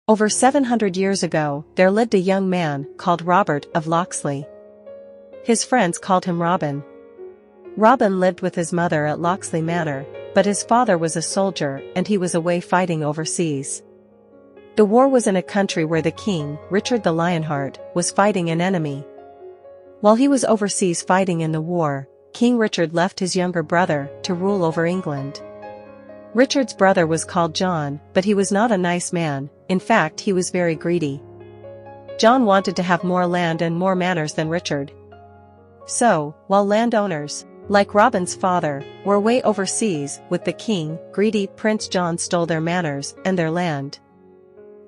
Over 700 years ago, there lived a young man called Robert of Locksley. His friends called him Robin. Robin lived with his mother at Locksley Manor, but his father was a soldier and he was away fighting overseas. The war was in a country where the king, Richard the Lionheart, was fighting an enemy. While he was overseas fighting in the war, King Richard left his younger brother to rule over England. Richard's brother was called John, but he was not a nice man. In fact, he was very greedy. John wanted to have more land and more manors than Richard. So, while landowners, like Robin's father, were way overseas with the king, greedy Prince John stole their manors and their land.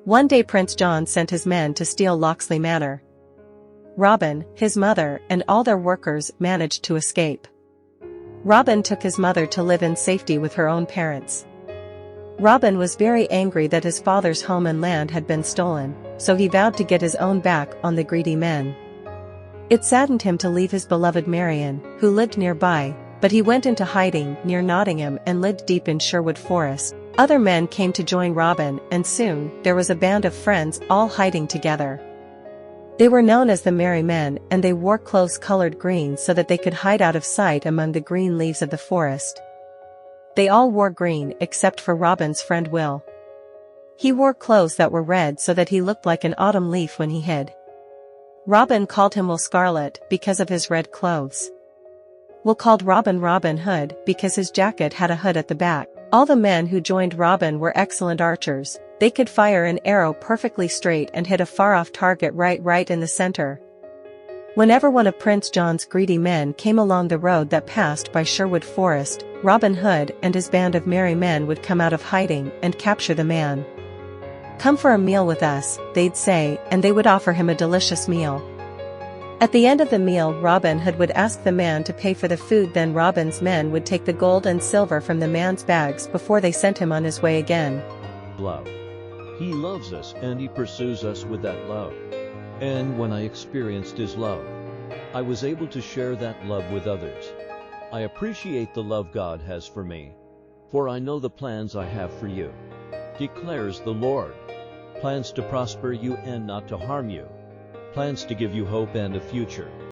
One day Prince John sent his men to steal Locksley Manor. Robin, his mother, and all their workers managed to escape. Robin took his mother to live in safety with her own parents. Robin was very angry that his father's home and land had been stolen, so he vowed to get his own back on the greedy men. It saddened him to leave his beloved Marian, who lived nearby, but he went into hiding near Nottingham and lived deep in Sherwood Forest. Other men came to join Robin, and soon there was a band of friends all hiding together. They were known as the Merry Men, and they wore clothes colored green so that they could hide out of sight among the green leaves of the forest. They all wore green except for Robin's friend Will. He wore clothes that were red so that he looked like an autumn leaf when he hid. Robin called him Will Scarlet because of his red clothes. Will called Robin Robin Hood because his jacket had a hood at the back. All the men who joined Robin were excellent archers. They could fire an arrow perfectly straight and hit a far-off target right in the center. Whenever one of Prince John's greedy men came along the road that passed by Sherwood Forest, Robin Hood and his band of merry men would come out of hiding and capture the man. "Come for a meal with us," they'd say, and they would offer him a delicious meal. At the end of the meal, Robin Hood would ask the man to pay for the food. Then Robin's men would take the gold and silver from the man's bags before they sent him on his way again. Love. He loves us and he pursues us with that love. And when I experienced his love, I was able to share that love with others. I appreciate the love God has for me, for I know the plans I have for you, declares the Lord. Plans to prosper you and not to harm you. Plans to give you hope and a future.